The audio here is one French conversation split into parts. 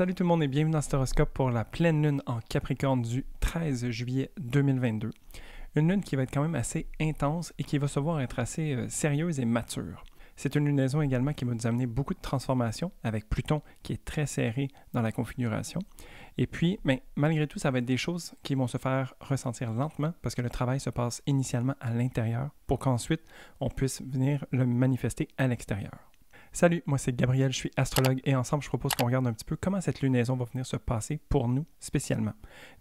Salut tout le monde et bienvenue dans cet horoscope pour la pleine lune en Capricorne du 13 juillet 2022. Une lune qui va être quand même assez intense et qui va se voir être assez sérieuse et mature. C'est une lunaison également qui va nous amener beaucoup de transformations avec Pluton qui est très serré dans la configuration. Et puis, malgré tout, ça va être des choses qui vont se faire ressentir lentement parce que le travail se passe initialement à l'intérieur pour qu'ensuite on puisse venir le manifester à l'extérieur. Salut, moi c'est Gabriel, je suis astrologue et ensemble je propose qu'on regarde un petit peu comment cette lunaison va venir se passer pour nous spécialement.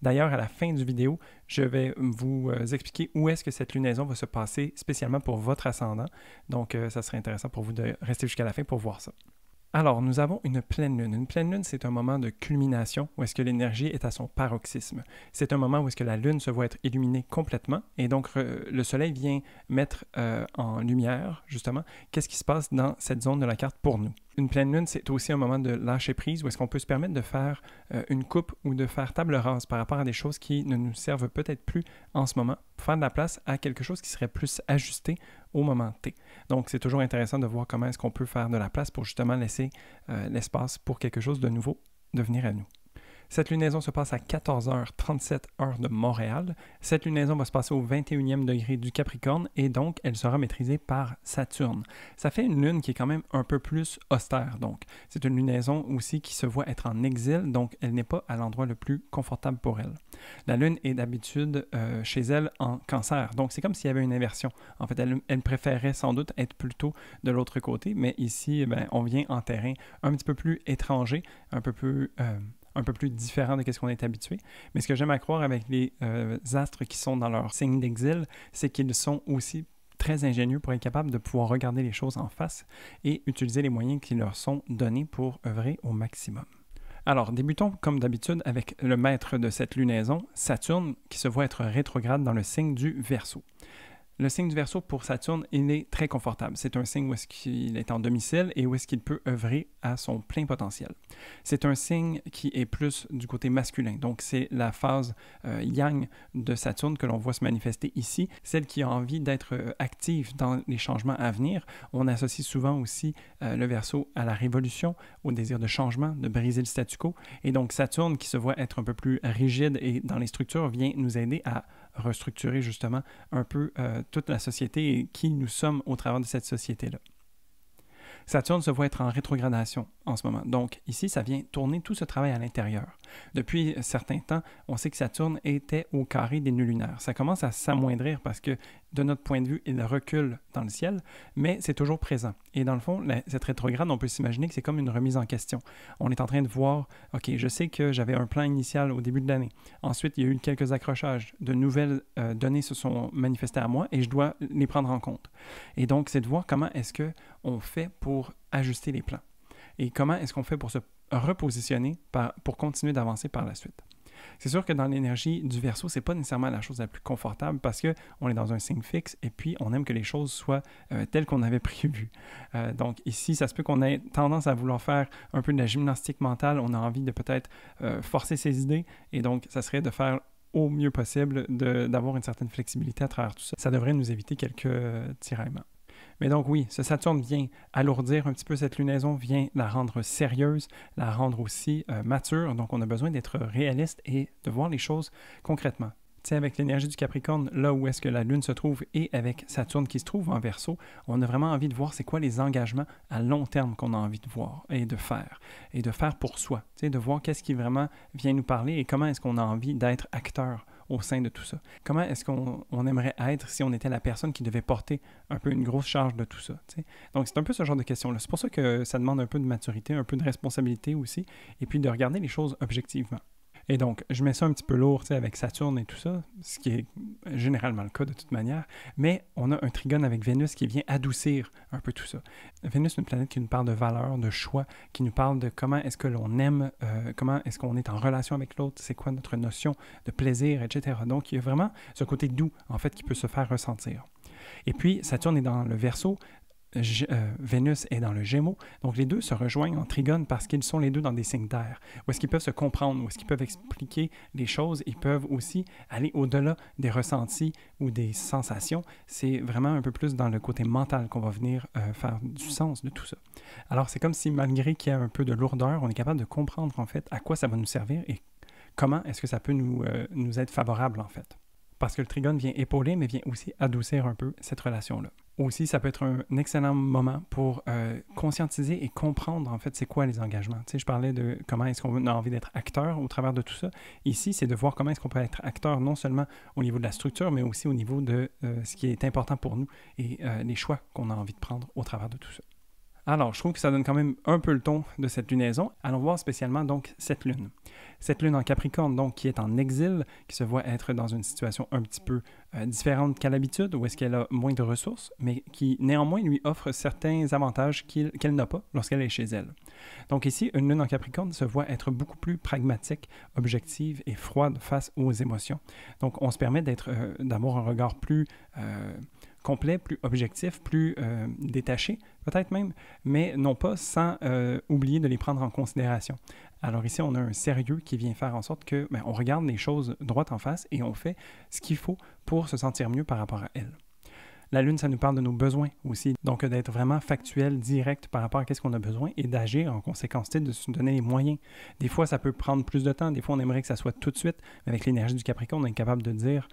D'ailleurs, à la fin du vidéo, je vais vous expliquer où est-ce que cette lunaison va se passer spécialement pour votre ascendant. Donc, ça serait intéressant pour vous de rester jusqu'à la fin pour voir ça. Alors, nous avons une pleine lune. Une pleine lune, c'est un moment de culmination où est-ce que l'énergie est à son paroxysme. C'est un moment où est-ce que la lune se voit être illuminée complètement et donc le soleil vient mettre en lumière, justement, qu'est-ce qui se passe dans cette zone de la carte pour nous. Une pleine lune, c'est aussi un moment de lâcher prise où est-ce qu'on peut se permettre de faire une coupe ou de faire table rase par rapport à des choses qui ne nous servent peut-être plus en ce moment, pour faire de la place à quelque chose qui serait plus ajusté au moment T. Donc, c'est toujours intéressant de voir comment est-ce qu'on peut faire de la place pour justement laisser l'espace pour quelque chose de nouveau de venir à nous. Cette lunaison se passe à 14h37 heure de Montréal. Cette lunaison va se passer au 21e degré du Capricorne et donc elle sera maîtrisée par Saturne. Ça fait une lune qui est quand même un peu plus austère. Donc, c'est une lunaison aussi qui se voit être en exil, donc elle n'est pas à l'endroit le plus confortable pour elle. La lune est d'habitude chez elle en Cancer, donc c'est comme s'il y avait une inversion. En fait, elle préférerait sans doute être plutôt de l'autre côté, mais ici, on vient en terrain un petit peu plus étranger, un peu plus différent de ce qu'on est habitué. Mais ce que j'aime à croire avec les astres qui sont dans leur signe d'exil, c'est qu'ils sont aussi très ingénieux pour être capables de pouvoir regarder les choses en face et utiliser les moyens qui leur sont donnés pour œuvrer au maximum. Alors, débutons comme d'habitude avec le maître de cette lunaison, Saturne, qui se voit être rétrograde dans le signe du Verseau. Le signe du Verseau, pour Saturne, il est très confortable. C'est un signe où est-ce qu'il est en domicile et où est-ce qu'il peut œuvrer à son plein potentiel. C'est un signe qui est plus du côté masculin. Donc, c'est la phase yang de Saturne que l'on voit se manifester ici, celle qui a envie d'être active dans les changements à venir. On associe souvent aussi le Verseau à la révolution, au désir de changement, de briser le statu quo. Et donc, Saturne, qui se voit être un peu plus rigide et dans les structures, vient nous aider à restructurer justement un peu toute la société et qui nous sommes au travers de cette société-là. Saturne se voit être en rétrogradation en ce moment. Donc ici, ça vient tourner tout ce travail à l'intérieur. Depuis certains temps, on sait que Saturne était au carré des nœuds lunaires. Ça commence à s'amoindrir parce que de notre point de vue, il recule dans le ciel, mais c'est toujours présent. Et dans le fond, cette rétrograde, on peut s'imaginer que c'est comme une remise en question. On est en train de voir, OK, je sais que j'avais un plan initial au début de l'année. Ensuite, il y a eu quelques accrochages. De nouvelles données se sont manifestées à moi et je dois les prendre en compte. Et donc, c'est de voir comment est-ce qu'on fait pour ajuster les plans. Et comment est-ce qu'on fait pour se repositionner pour continuer d'avancer par la suite. C'est sûr que dans l'énergie du Verseau, c'est pas nécessairement la chose la plus confortable parce qu'on est dans un signe fixe et puis on aime que les choses soient telles qu'on avait prévues. Donc ici, ça se peut qu'on ait tendance à vouloir faire un peu de la gymnastique mentale. On a envie de peut-être forcer ses idées et donc ça serait de faire au mieux possible d'avoir une certaine flexibilité à travers tout ça. Ça devrait nous éviter quelques tiraillements. Mais donc oui, ce Saturne vient alourdir un petit peu cette lunaison, vient la rendre sérieuse, la rendre aussi mature. Donc on a besoin d'être réaliste et de voir les choses concrètement. Tu sais, avec l'énergie du Capricorne, là où est-ce que la Lune se trouve et avec Saturne qui se trouve en Verseau, on a vraiment envie de voir c'est quoi les engagements à long terme qu'on a envie de voir et de faire pour soi. Tu sais, de voir qu'est-ce qui vraiment vient nous parler et comment est-ce qu'on a envie d'être acteur au sein de tout ça. Comment est-ce qu'on aimerait être si on était la personne qui devait porter un peu une grosse charge de tout ça, tu sais? Donc, c'est un peu ce genre de questions-là. C'est pour ça que ça demande un peu de maturité, un peu de responsabilité aussi, et puis de regarder les choses objectivement. Et donc, je mets ça un petit peu lourd, tu sais, avec Saturne et tout ça, ce qui est généralement le cas de toute manière, mais on a un trigone avec Vénus qui vient adoucir un peu tout ça. Vénus, c'est une planète qui nous parle de valeurs, de choix, qui nous parle de comment est-ce que l'on aime, comment est-ce qu'on est en relation avec l'autre, c'est quoi notre notion de plaisir, etc. Donc, il y a vraiment ce côté doux, en fait, qui peut se faire ressentir. Et puis, Saturne est dans le Verseau. Vénus est dans le Gémeaux. Donc, les deux se rejoignent en trigone parce qu'ils sont les deux dans des signes d'air. Où est-ce qu'ils peuvent se comprendre, où est-ce qu'ils peuvent expliquer les choses. Ils peuvent aussi aller au-delà des ressentis ou des sensations. C'est vraiment un peu plus dans le côté mental qu'on va venir faire du sens de tout ça. Alors, c'est comme si malgré qu'il y a un peu de lourdeur, on est capable de comprendre en fait à quoi ça va nous servir et comment est-ce que ça peut nous être favorable en fait. Parce que le trigone vient épauler, mais vient aussi adoucir un peu cette relation-là. Aussi, ça peut être un excellent moment pour conscientiser et comprendre, en fait, c'est quoi les engagements. Tu sais, je parlais de comment est-ce qu'on a envie d'être acteur au travers de tout ça. Ici, c'est de voir comment est-ce qu'on peut être acteur, non seulement au niveau de la structure, mais aussi au niveau de ce qui est important pour nous et les choix qu'on a envie de prendre au travers de tout ça. Alors, je trouve que ça donne quand même un peu le ton de cette lunaison. Allons voir spécialement donc cette lune. Cette lune en Capricorne, donc, qui est en exil, qui se voit être dans une situation un petit peu différente qu'à l'habitude, où est-ce qu'elle a moins de ressources, mais qui néanmoins lui offre certains avantages qu'elle n'a pas lorsqu'elle est chez elle. Donc ici, une lune en Capricorne se voit être beaucoup plus pragmatique, objective et froide face aux émotions. Donc on se permet d'avoir un regard plus complet, plus objectif, plus détaché, peut-être même, mais non pas sans oublier de les prendre en considération. Alors ici, on a un sérieux qui vient faire en sorte que on regarde les choses droit en face et on fait ce qu'il faut pour se sentir mieux par rapport à elle. La lune, ça nous parle de nos besoins aussi, donc d'être vraiment factuel, direct par rapport à qu'est-ce qu'on a besoin et d'agir en conséquence, de se donner les moyens. Des fois, ça peut prendre plus de temps, des fois, on aimerait que ça soit tout de suite, mais avec l'énergie du Capricorne, on est capable de dire,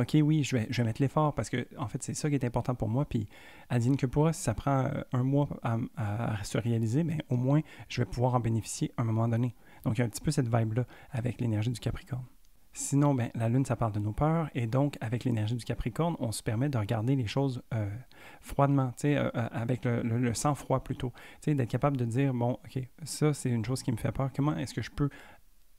ok, oui, je vais mettre l'effort parce que, en fait, c'est ça qui est important pour moi, puis advienne que pourra, si ça prend un mois à se réaliser, au moins, je vais pouvoir en bénéficier à un moment donné. Donc, il y a un petit peu cette vibe-là avec l'énergie du Capricorne. Sinon, la lune, ça parle de nos peurs, et donc, avec l'énergie du Capricorne, on se permet de regarder les choses froidement, avec le sang-froid plutôt, d'être capable de dire, bon, ok, ça, c'est une chose qui me fait peur, comment est-ce que je peux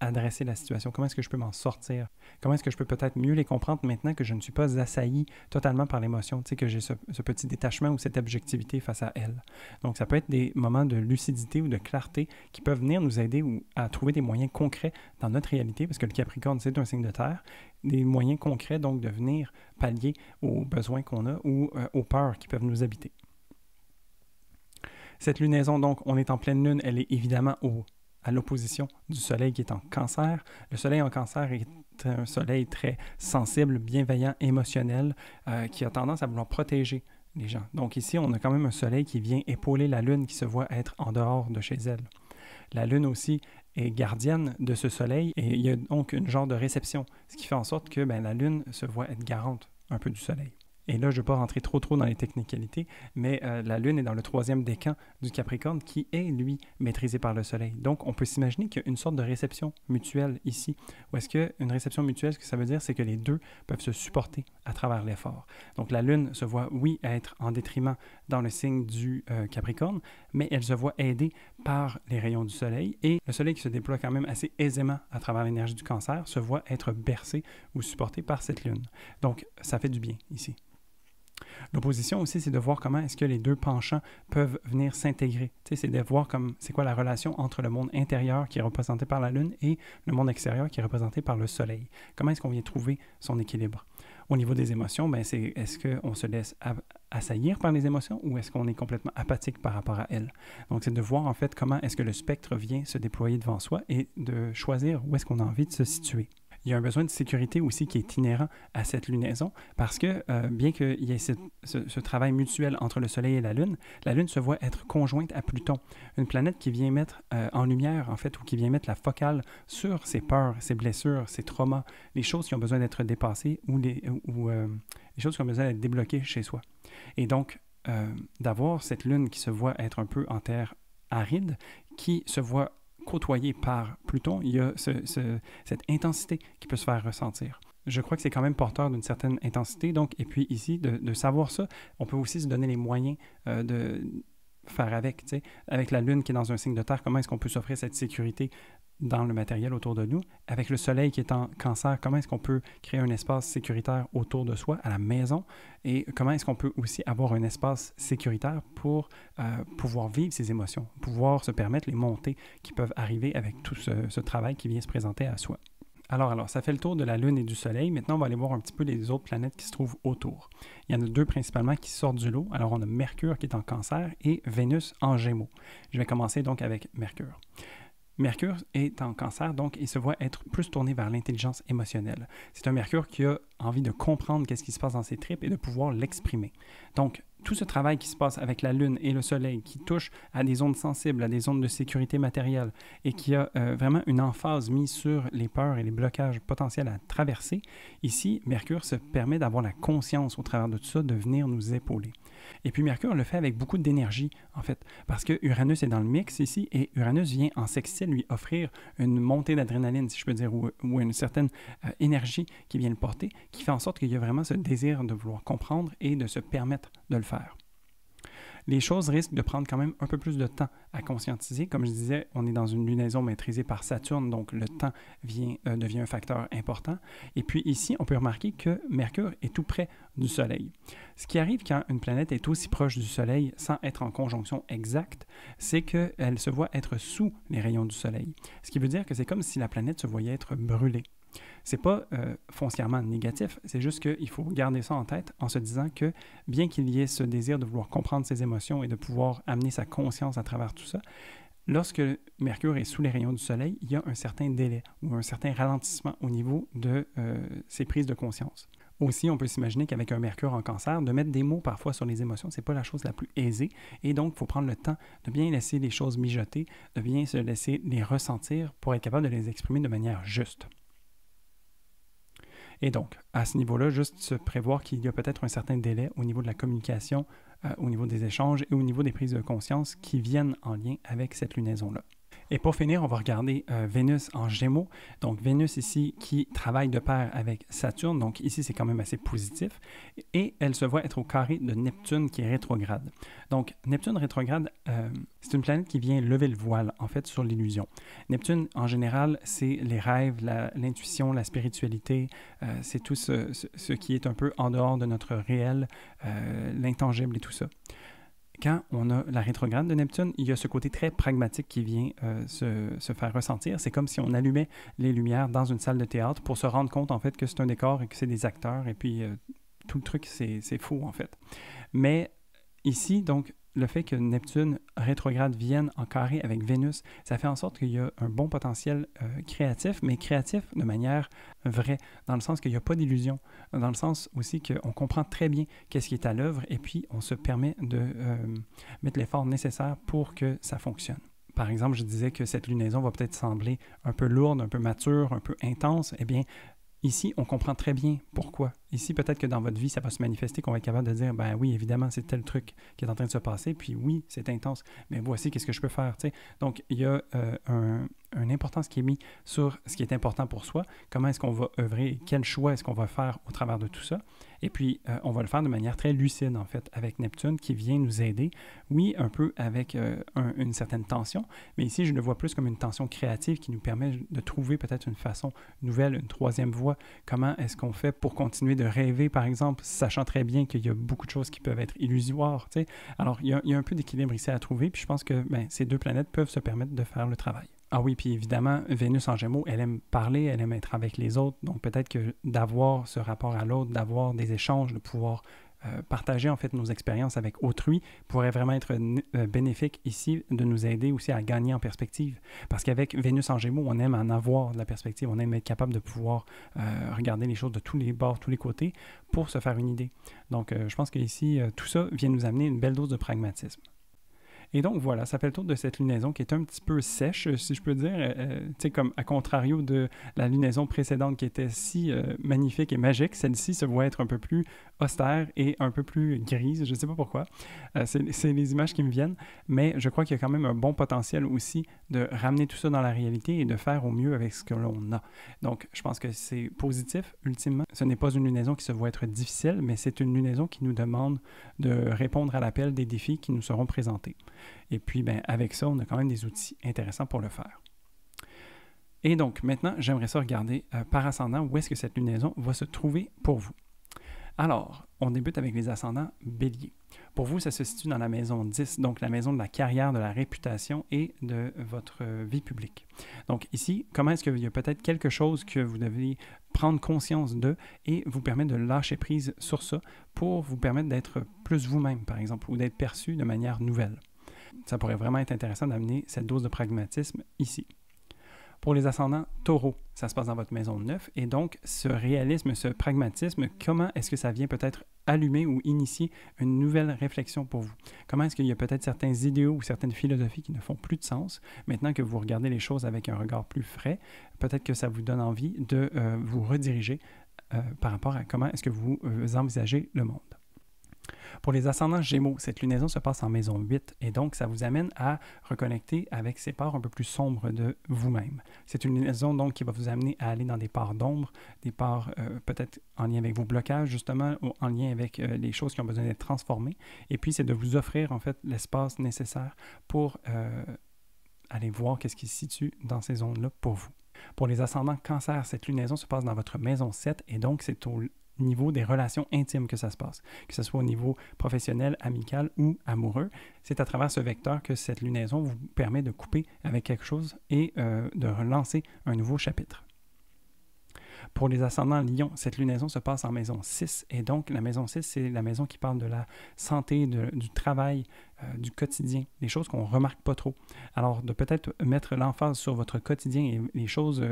adresser la situation, comment est-ce que je peux m'en sortir, comment est-ce que je peux peut-être mieux les comprendre maintenant que je ne suis pas assailli totalement par l'émotion, que j'ai ce petit détachement ou cette objectivité face à elle. Donc ça peut être des moments de lucidité ou de clarté qui peuvent venir nous aider à trouver des moyens concrets dans notre réalité, parce que le Capricorne, c'est un signe de terre, des moyens concrets donc de venir pallier aux besoins qu'on a ou aux peurs qui peuvent nous habiter. Cette lunaison, donc, on est en pleine lune, elle est évidemment à l'opposition du soleil qui est en cancer. Le soleil en cancer est un soleil très sensible, bienveillant, émotionnel, qui a tendance à vouloir protéger les gens. Donc ici, on a quand même un soleil qui vient épauler la lune qui se voit être en dehors de chez elle. La lune aussi est gardienne de ce soleil et il y a donc une genre de réception, ce qui fait en sorte que la lune se voit être garante un peu du soleil. Et là, je ne vais pas rentrer trop dans les technicalités, mais la Lune est dans le 3e décan du Capricorne qui est, lui, maîtrisé par le Soleil. Donc, on peut s'imaginer qu'il y a une sorte de réception mutuelle ici. Ou est-ce qu'une réception mutuelle, ce que ça veut dire, c'est que les deux peuvent se supporter à travers l'effort. Donc, la Lune se voit, oui, être en détriment dans le signe du Capricorne, mais elle se voit aidée par les rayons du Soleil. Et le Soleil qui se déploie quand même assez aisément à travers l'énergie du Cancer se voit être bercé ou supporté par cette Lune. Donc, ça fait du bien ici. L'opposition aussi, c'est de voir comment est-ce que les deux penchants peuvent venir s'intégrer. C'est de voir c'est quoi la relation entre le monde intérieur qui est représenté par la Lune et le monde extérieur qui est représenté par le Soleil. Comment est-ce qu'on vient trouver son équilibre? Au niveau des émotions, est-ce qu'on se laisse assaillir par les émotions ou est-ce qu'on est complètement apathique par rapport à elles? Donc, c'est de voir en fait comment est-ce que le spectre vient se déployer devant soi et de choisir où est-ce qu'on a envie de se situer. Il y a un besoin de sécurité aussi qui est inhérent à cette lunaison parce que bien qu'il y ait ce travail mutuel entre le Soleil et la Lune se voit être conjointe à Pluton, une planète qui vient mettre en lumière, en fait, ou qui vient mettre la focale sur ses peurs, ses blessures, ses traumas, les choses qui ont besoin d'être dépassées ou les choses qui ont besoin d'être débloquées chez soi. Et donc, d'avoir cette Lune qui se voit être un peu en terre aride, qui se voit côtoyé par Pluton, il y a cette intensité qui peut se faire ressentir. Je crois que c'est quand même porteur d'une certaine intensité. Donc, et puis ici, de savoir ça, on peut aussi se donner les moyens de faire avec. Avec la Lune qui est dans un signe de terre, comment est-ce qu'on peut s'offrir cette sécurité dans le matériel autour de nous? Avec le Soleil qui est en Cancer, comment est-ce qu'on peut créer un espace sécuritaire autour de soi, à la maison? Et comment est-ce qu'on peut aussi avoir un espace sécuritaire pour pouvoir vivre ses émotions, pouvoir se permettre les montées qui peuvent arriver avec tout ce travail qui vient se présenter à soi? Alors, ça fait le tour de la Lune et du Soleil. Maintenant, on va aller voir un petit peu les autres planètes qui se trouvent autour. Il y en a deux principalement qui sortent du lot. Alors, on a Mercure qui est en Cancer et Vénus en Gémeaux. Je vais commencer donc avec Mercure. Mercure est en Cancer, donc il se voit être plus tourné vers l'intelligence émotionnelle. C'est un Mercure qui a envie de comprendre qu'est-ce qui se passe dans ses tripes et de pouvoir l'exprimer. Donc, tout ce travail qui se passe avec la Lune et le Soleil, qui touche à des zones sensibles, à des zones de sécurité matérielle, et qui a vraiment une emphase mise sur les peurs et les blocages potentiels à traverser, ici, Mercure se permet d'avoir la conscience au travers de tout ça, de venir nous épauler. Et puis Mercure le fait avec beaucoup d'énergie, en fait, parce que Uranus est dans le mix ici, et Uranus vient en sextile lui offrir une montée d'adrénaline, si je peux dire, ou une certaine énergie qui vient le porter, qui fait en sorte qu'il y a vraiment ce désir de vouloir comprendre et de se permettre de le faire. Les choses risquent de prendre quand même un peu plus de temps à conscientiser. Comme je disais, on est dans une lunaison maîtrisée par Saturne, donc le temps devient un facteur important. Et puis ici, on peut remarquer que Mercure est tout près du Soleil. Ce qui arrive quand une planète est aussi proche du Soleil sans être en conjonction exacte, c'est qu'elle se voit être sous les rayons du Soleil. Ce qui veut dire que c'est comme si la planète se voyait être brûlée. C'est pas foncièrement négatif, c'est juste qu'il faut garder ça en tête en se disant que bien qu'il y ait ce désir de vouloir comprendre ses émotions et de pouvoir amener sa conscience à travers tout ça, lorsque Mercure est sous les rayons du Soleil, il y a un certain délai ou un certain ralentissement au niveau de ses prises de conscience. Aussi, on peut s'imaginer qu'avec un Mercure en Cancer, de mettre des mots parfois sur les émotions, c'est pas la chose la plus aisée. Et donc, il faut prendre le temps de bien laisser les choses mijoter, de bien se laisser les ressentir pour être capable de les exprimer de manière juste. Et donc, à ce niveau-là, juste se prévoir qu'il y a peut-être un certain délai au niveau de la communication, au niveau des échanges et au niveau des prises de conscience qui viennent en lien avec cette lunaison-là. Et pour finir, on va regarder Vénus en Gémeaux. Donc, Vénus ici qui travaille de pair avec Saturne. Donc, ici, c'est quand même assez positif. Et elle se voit être au carré de Neptune qui est rétrograde. Donc, Neptune rétrograde, c'est une planète qui vient lever le voile, en fait, sur l'illusion. Neptune, en général, c'est les rêves, l'intuition, la spiritualité. C'est tout ce qui est un peu en dehors de notre réel, l'intangible et tout ça. Quand on a la rétrograde de Neptune, il y a ce côté très pragmatique qui vient se faire ressentir. C'est comme si on allumait les lumières dans une salle de théâtre pour se rendre compte en fait que c'est un décor et que c'est des acteurs et puis tout le truc c'est faux en fait. Mais ici, donc, le fait que Neptune rétrograde vienne en carré avec Vénus, ça fait en sorte qu'il y a un bon potentiel créatif, mais créatif de manière vraie, dans le sens qu'il n'y a pas d'illusion, dans le sens aussi qu'on comprend très bien qu'est-ce qui est à l'œuvre et puis on se permet de mettre l'effort nécessaire pour que ça fonctionne. Par exemple, je disais que cette lunaison va peut-être sembler un peu lourde, un peu mature, un peu intense. Eh bien, ici, on comprend très bien pourquoi. Ici, peut-être que dans votre vie, ça va se manifester, qu'on va être capable de dire, ben oui, évidemment, c'est tel truc qui est en train de se passer, puis oui, c'est intense, mais voici qu'est-ce que je peux faire, tu sais. Donc, il y a une importance qui est mise sur ce qui est important pour soi, comment est-ce qu'on va œuvrer, quel choix est-ce qu'on va faire au travers de tout ça, et puis on va le faire de manière très lucide, en fait, avec Neptune qui vient nous aider, oui, un peu avec une certaine tension, mais ici, je le vois plus comme une tension créative qui nous permet de trouver peut-être une façon nouvelle, une troisième voie, comment est-ce qu'on fait pour continuer de rêver, par exemple, sachant très bien qu'il y a beaucoup de choses qui peuvent être illusoires, tu sais. Alors, il y a un peu d'équilibre ici à trouver, puis je pense que ces deux planètes peuvent se permettre de faire le travail. Ah oui, puis évidemment, Vénus en Gémeaux, elle aime parler, elle aime être avec les autres, donc peut-être que d'avoir ce rapport à l'autre, d'avoir des échanges, de pouvoir partager en fait nos expériences avec autrui pourrait vraiment être bénéfique ici, de nous aider aussi à gagner en perspective. Parce qu'avec Vénus en Gémeaux, on aime en avoir de la perspective, on aime être capable de pouvoir regarder les choses de tous les bords, tous les côtés, pour se faire une idée. Donc je pense qu'ici, tout ça vient nous amener une belle dose de pragmatisme. Et donc voilà, ça fait le tour de cette lunaison qui est un petit peu sèche, si je peux dire, tu sais, comme à contrario de la lunaison précédente qui était si magnifique et magique, celle-ci se voit être un peu plus austère et un peu plus grise, je ne sais pas pourquoi, c'est les images qui me viennent, mais je crois qu'il y a quand même un bon potentiel aussi de ramener tout ça dans la réalité et de faire au mieux avec ce que l'on a. Donc je pense que c'est positif, ultimement. Ce n'est pas une lunaison qui se voit être difficile, mais c'est une lunaison qui nous demande de répondre à l'appel des défis qui nous seront présentés. Et puis, avec ça, on a quand même des outils intéressants pour le faire. Et donc, maintenant, j'aimerais ça regarder par ascendant où est-ce que cette lunaison va se trouver pour vous. Alors, on débute avec les ascendants Bélier. Pour vous, ça se situe dans la maison 10, donc la maison de la carrière, de la réputation et de votre vie publique. Donc ici, comment est-ce qu'il y a peut-être quelque chose que vous devez prendre conscience de et vous permettre de lâcher prise sur ça pour vous permettre d'être plus vous-même, par exemple, ou d'être perçu de manière nouvelle. Ça pourrait vraiment être intéressant d'amener cette dose de pragmatisme ici. Pour les ascendants taureaux, ça se passe dans votre maison 9 et donc ce réalisme, ce pragmatisme, comment est-ce que ça vient peut-être allumer ou initier une nouvelle réflexion pour vous? Comment est-ce qu'il y a peut-être certains idéaux ou certaines philosophies qui ne font plus de sens maintenant que vous regardez les choses avec un regard plus frais? Peut-être que ça vous donne envie de vous rediriger par rapport à comment est-ce que vous envisagez le monde. Pour les ascendants Gémeaux, cette lunaison se passe en maison 8 et donc ça vous amène à reconnecter avec ces parts un peu plus sombres de vous-même. C'est une lunaison donc qui va vous amener à aller dans des parts d'ombre, des parts peut-être en lien avec vos blocages justement, ou en lien avec les choses qui ont besoin d'être transformées. Et puis c'est de vous offrir en fait l'espace nécessaire pour aller voir qu'est-ce qui se situe dans ces zones-là pour vous. Pour les ascendants Cancer, cette lunaison se passe dans votre maison 7 et donc c'est au niveau des relations intimes que ça se passe, que ce soit au niveau professionnel, amical ou amoureux. C'est à travers ce vecteur que cette lunaison vous permet de couper avec quelque chose et de relancer un nouveau chapitre. Pour les ascendants Lion, cette lunaison se passe en maison 6 et donc la maison 6, c'est la maison qui parle de la santé, du travail, du quotidien, des choses qu'on ne remarque pas trop. Alors de peut-être mettre l'emphase sur votre quotidien et les choses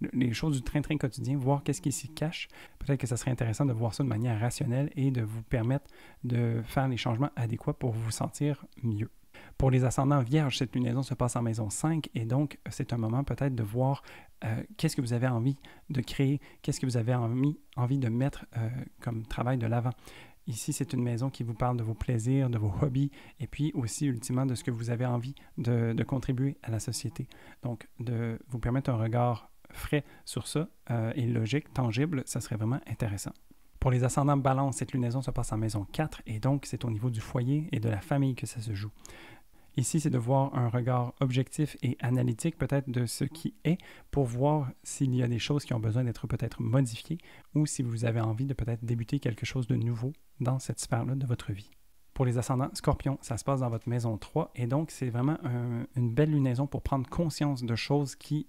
du train-train quotidien, voir qu'est-ce qui s'y cache. Peut-être que ça serait intéressant de voir ça de manière rationnelle et de vous permettre de faire les changements adéquats pour vous sentir mieux. Pour les ascendants vierges, cette lunaison se passe en maison 5 et donc c'est un moment peut-être de voir qu'est-ce que vous avez envie de créer, qu'est-ce que vous avez envie de mettre comme travail de l'avant. Ici, c'est une maison qui vous parle de vos plaisirs, de vos hobbies et puis aussi ultimement de ce que vous avez envie de contribuer à la société. Donc, de vous permettre un regard frais sur ça et logique, tangible, ça serait vraiment intéressant. Pour les ascendants balance, cette lunaison se passe en maison 4 et donc c'est au niveau du foyer et de la famille que ça se joue. Ici, c'est de voir un regard objectif et analytique peut-être de ce qui est pour voir s'il y a des choses qui ont besoin d'être peut-être modifiées ou si vous avez envie de peut-être débuter quelque chose de nouveau dans cette sphère-là de votre vie. Pour les ascendants Scorpion, ça se passe dans votre maison 3 et donc c'est vraiment une belle lunaison pour prendre conscience de choses qui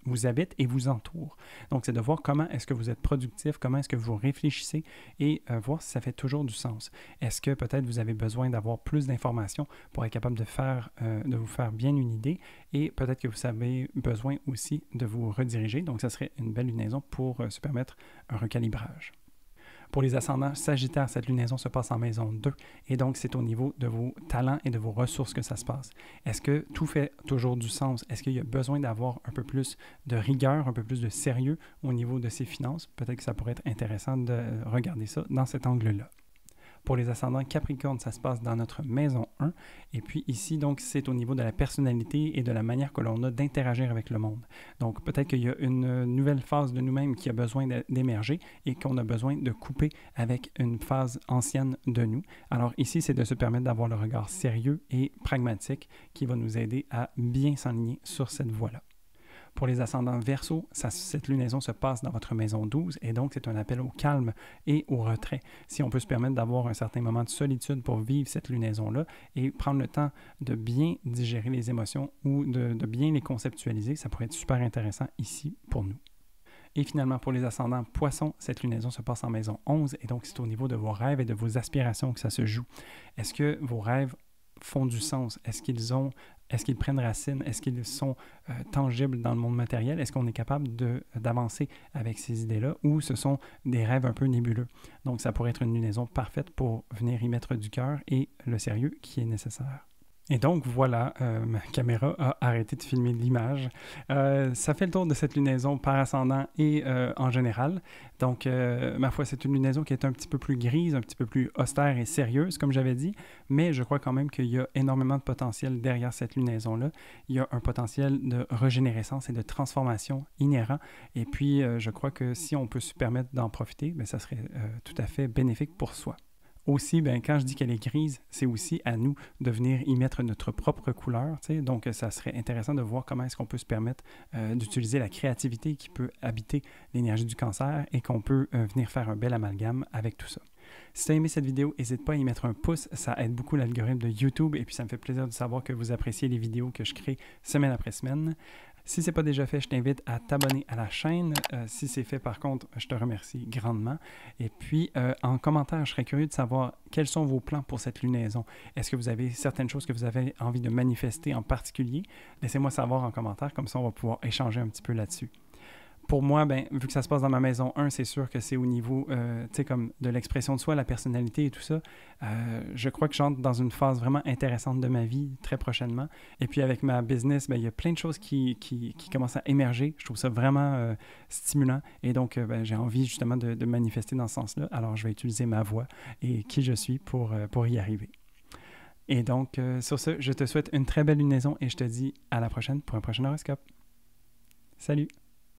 vous habitent et vous entourent. Donc c'est de voir comment est-ce que vous êtes productif, comment est-ce que vous réfléchissez et voir si ça fait toujours du sens. Est-ce que peut-être vous avez besoin d'avoir plus d'informations pour être capable de vous faire bien une idée et peut-être que vous avez besoin aussi de vous rediriger. Donc ça serait une belle lunaison pour se permettre un recalibrage. Pour les ascendants Sagittaire, cette lunaison se passe en maison 2 et donc c'est au niveau de vos talents et de vos ressources que ça se passe. Est-ce que tout fait toujours du sens? Est-ce qu'il y a besoin d'avoir un peu plus de rigueur, un peu plus de sérieux au niveau de ses finances? Peut-être que ça pourrait être intéressant de regarder ça dans cet angle-là. Pour les ascendants Capricorne, ça se passe dans notre maison 1. Et puis ici, donc, c'est au niveau de la personnalité et de la manière que l'on a d'interagir avec le monde. Donc, peut-être qu'il y a une nouvelle phase de nous-mêmes qui a besoin d'émerger et qu'on a besoin de couper avec une phase ancienne de nous. Alors ici, c'est de se permettre d'avoir le regard sérieux et pragmatique qui va nous aider à bien s'enligner sur cette voie-là. Pour les ascendants Verseau, cette lunaison se passe dans votre maison 12 et donc c'est un appel au calme et au retrait. Si on peut se permettre d'avoir un certain moment de solitude pour vivre cette lunaison-là et prendre le temps de bien digérer les émotions ou de bien les conceptualiser, ça pourrait être super intéressant ici pour nous. Et finalement, pour les ascendants Poissons, cette lunaison se passe en maison 11 et donc c'est au niveau de vos rêves et de vos aspirations que ça se joue. Est-ce que vos rêves font du sens? Est-ce qu'ils prennent racine? Est-ce qu'ils sont tangibles dans le monde matériel? Est-ce qu'on est capable d'avancer avec ces idées-là ou ce sont des rêves un peu nébuleux? Donc, ça pourrait être une lunaison parfaite pour venir y mettre du cœur et le sérieux qui est nécessaire. Et donc voilà, ma caméra a arrêté de filmer l'image. Ça fait le tour de cette lunaison par ascendant et en général. Donc, ma foi, c'est une lunaison qui est un petit peu plus grise, un petit peu plus austère et sérieuse, comme j'avais dit, mais je crois quand même qu'il y a énormément de potentiel derrière cette lunaison-là. Il y a un potentiel de régénérescence et de transformation inhérent. Et puis, je crois que si on peut se permettre d'en profiter, bien, ça serait tout à fait bénéfique pour soi. Aussi, ben, quand je dis qu'elle est grise, c'est aussi à nous de venir y mettre notre propre couleur. Donc, ça serait intéressant de voir comment est-ce qu'on peut se permettre d'utiliser la créativité qui peut habiter l'énergie du cancer et qu'on peut venir faire un bel amalgame avec tout ça. Si tu as aimé cette vidéo, n'hésite pas à y mettre un pouce, ça aide beaucoup l'algorithme de YouTube et puis ça me fait plaisir de savoir que vous appréciez les vidéos que je crée semaine après semaine. Si ce n'est pas déjà fait, je t'invite à t'abonner à la chaîne. Si c'est fait, par contre, je te remercie grandement. Et puis, en commentaire, je serais curieux de savoir quels sont vos plans pour cette lunaison. Est-ce que vous avez certaines choses que vous avez envie de manifester en particulier? Laissez-moi savoir en commentaire, comme ça on va pouvoir échanger un petit peu là-dessus. Pour moi, ben, vu que ça se passe dans ma maison 1, c'est sûr que c'est au niveau comme de l'expression de soi, la personnalité et tout ça. Je crois que j'entre dans une phase vraiment intéressante de ma vie très prochainement. Et puis avec ma business, ben, il y a plein de choses qui commencent à émerger. Je trouve ça vraiment stimulant. Et donc, ben, j'ai envie justement de manifester dans ce sens-là. Alors, je vais utiliser ma voix et qui je suis pour y arriver. Et donc, sur ce, je te souhaite une très belle lunaison et je te dis à la prochaine pour un prochain horoscope. Salut!